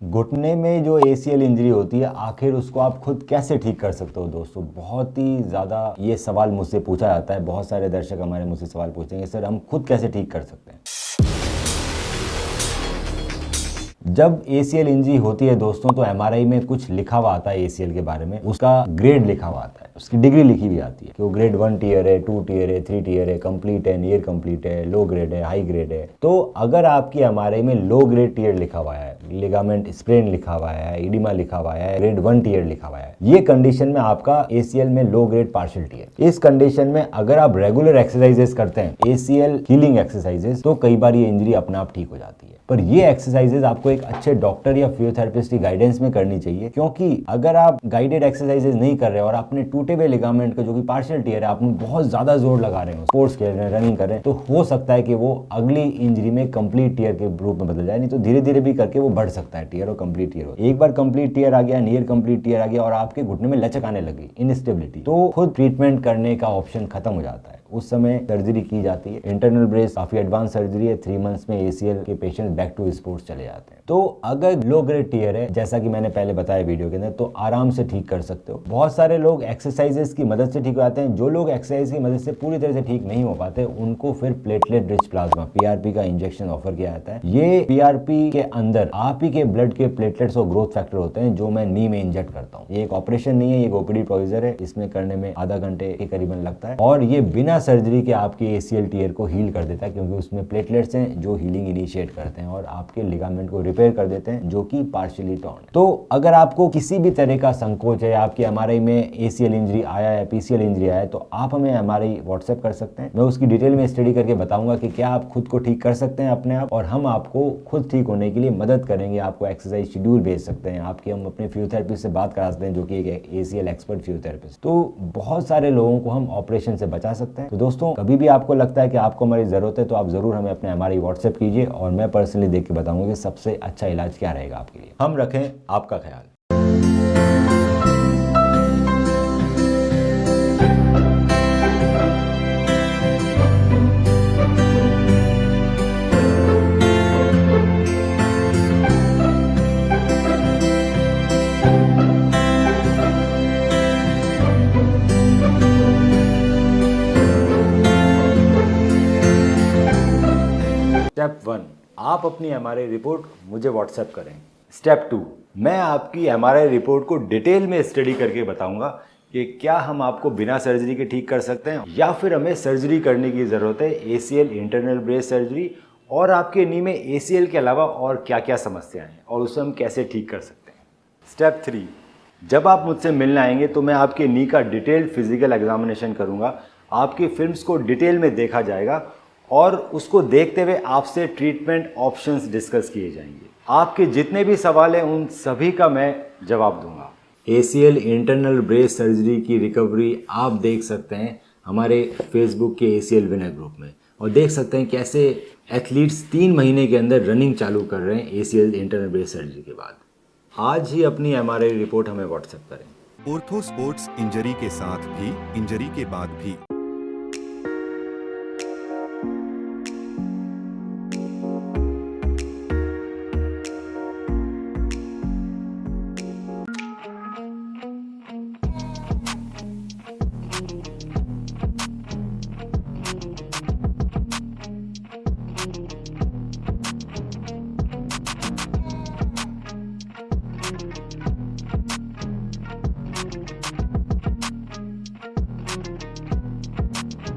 घुटने में जो ACL इंजरी होती है, आखिर उसको आप खुद कैसे ठीक कर सकते हो दोस्तों? बहुत ही ज़्यादा ये सवाल मुझसे पूछा जाता है। बहुत सारे दर्शक हमारे मुझसे सवाल पूछेंगे, सर हम खुद कैसे ठीक कर सकते हैं? जब ACL इंजरी होती है दोस्तों, तो MRI में कुछ लिखा हुआ आता है ACL के बारे में, उसका ग्रेड लिखा हुआ आता है, उसकी डिग्री लिखी हुई आती है कि वो ग्रेड 1 टीयर है, 2 टीयर है, 3 टीयर है, कंप्लीट है, नियर कंप्लीट है, लो ग्रेड है, हाई ग्रेड है। तो अगर आपकी MRI में लो ग्रेड टीयर लिखा हुआ है, लिगामेंट स्प्रेन लिखा हुआ है, इडिमा लिखा हुआ है, ग्रेड 1 टीयर लिखा हुआ है, ये कंडीशन में आपका ACL में लो ग्रेड पार्शियल टीयर। इस कंडीशन में अगर आप रेगुलर एक्सरसाइजेस करते हैं, ACL हीलिंग एक्सरसाइजेस, तो कई बार ये इंजरी अपने आप ठीक हो जाती है। पर ये एक्सरसाइजेस आपको एक अच्छे डॉक्टर या फिजियोथेरेपिस्ट की गाइडेंस में करनी चाहिए, क्योंकि अगर आप गाइडेड एक्सरसाइजेस नहीं कर रहे और आपने टूटे हुए लिगामेंट का जो कि पार्शियल टीयर है, आपने बहुत ज्यादा जोर लगा रहे हो, स्पोर्ट्स खेल रहे हैं, रनिंग कर रहे हैं, तो हो सकता है कि वो अगली इंजरी में कंप्लीट टीयर के रूप में बदल जाए। नहीं तो धीरे धीरे भी करके वो बढ़ सकता है टीयर और कंप्लीट टीयर हो। एक बार कंप्लीट टीयर आ गया, नियर कंप्लीट टीयर आ गया और आपके घुटने में लचक आने लगी, इनस्टेबिलिटी, तो खुद ट्रीटमेंट करने का ऑप्शन खत्म हो जाता है। उस समय सर्जरी की जाती है। इंटरनल ब्रेस काफी एडवांस सर्जरी है। 3 मंथ्स में ACL के पेशेंट बैक टू स्पोर्ट्स चले जाते हैं। तो अगर लो ग्रेड टीयर है, जैसा कि मैंने पहले बताया वीडियो के अंदर, तो आराम से ठीक कर सकते हो। बहुत सारे लोग एक्सरसाइजेस की मदद से ठीक हो जाते हैं। जो लोग एक्सरसाइज की मदद से पूरी तरह से ठीक नहीं हो पाते, उनको फिर प्लेटलेट रिच प्लाज्मा PRP का इंजेक्शन ऑफर किया जाता है। ये PRP के अंदर आप ही के ब्लड के प्लेटलेट्स और ग्रोथ फैक्टर होते हैं, जो मैं नी में इंजेक्ट करता हूँ। ये एक ऑपरेशन नहीं है, ये एक OPD प्रोसीजर है। इसमें करने में आधा घंटे के करीबन लगता है और ये बिना सर्जरी के आपके ACL टीयर को हील कर देता है, क्योंकि उसमें प्लेटलेट्स हैं जो हीलिंग इनिशिएट करते हैं और आपके लिगामेंट को रिपेयर कर देते हैं, जो कि पार्शियली टॉर्न। तो अगर आपको किसी भी तरह का संकोच है, आपकी MRI में ACL इंजरी आया है, PCL इंजरी आया है, तो आप हमें MRI WhatsApp कर सकते हैं। मैं उसकी डिटेल में स्टडी करके बताऊंगा कि क्या आप खुद को ठीक कर सकते हैं अपने आप, और हम आपको खुद ठीक होने के लिए मदद करेंगे। आपको एक्सरसाइज शेड्यूल भेज सकते हैं, आपके हम अपने फिजियोथेरेपिस्ट से बात करा सकते हैं, जो कि एक ACL एक्सपर्ट फिजियोथेरेपिस्ट। तो बहुत सारे लोगों को हम ऑपरेशन से बचा सकते हैं। तो दोस्तों, कभी भी आपको लगता है कि आपको हमारी जरूरत है, तो आप जरूर हमें अपने MRI WhatsApp कीजिए और मैं पर्सनली देख के बताऊंगा कि सबसे अच्छा इलाज क्या रहेगा आपके लिए। हम रखें आपका ख्याल। स्टेप 1, आप अपनी MRI रिपोर्ट मुझे WhatsApp करें। स्टेप 2, मैं आपकी MRI रिपोर्ट को डिटेल में स्टडी करके बताऊंगा कि क्या हम आपको बिना सर्जरी के ठीक कर सकते हैं या फिर हमें सर्जरी करने की ज़रूरत है, ACL इंटरनल ब्रेस सर्जरी, और आपके नी में ACL के अलावा और क्या क्या समस्याएं हैं और उसे हम कैसे ठीक कर सकते हैं। स्टेप 3, जब आप मुझसे मिलने आएंगे तो मैं आपके नी का डिटेल्ड फिजिकल एग्जामिनेशन करूँगा। आपकी फिल्म्स को डिटेल में देखा जाएगा और उसको देखते हुए आपसे ट्रीटमेंट ऑप्शंस डिस्कस किए जाएंगे। आपके जितने भी सवाल हैं उन सभी का मैं जवाब दूंगा। ACL इंटरनल ब्रेस सर्जरी की रिकवरी आप देख सकते हैं हमारे फेसबुक के ACL विनर ग्रुप में, और देख सकते हैं कैसे एथलीट्स 3 महीने के अंदर रनिंग चालू कर रहे हैं ACL इंटरनल ब्रेस सर्जरी के बाद। आज ही अपनी MRI रिपोर्ट हमें WhatsApp करें। ऑर्थो स्पोर्ट्स इंजरी के साथ भी, इंजरी के बाद भी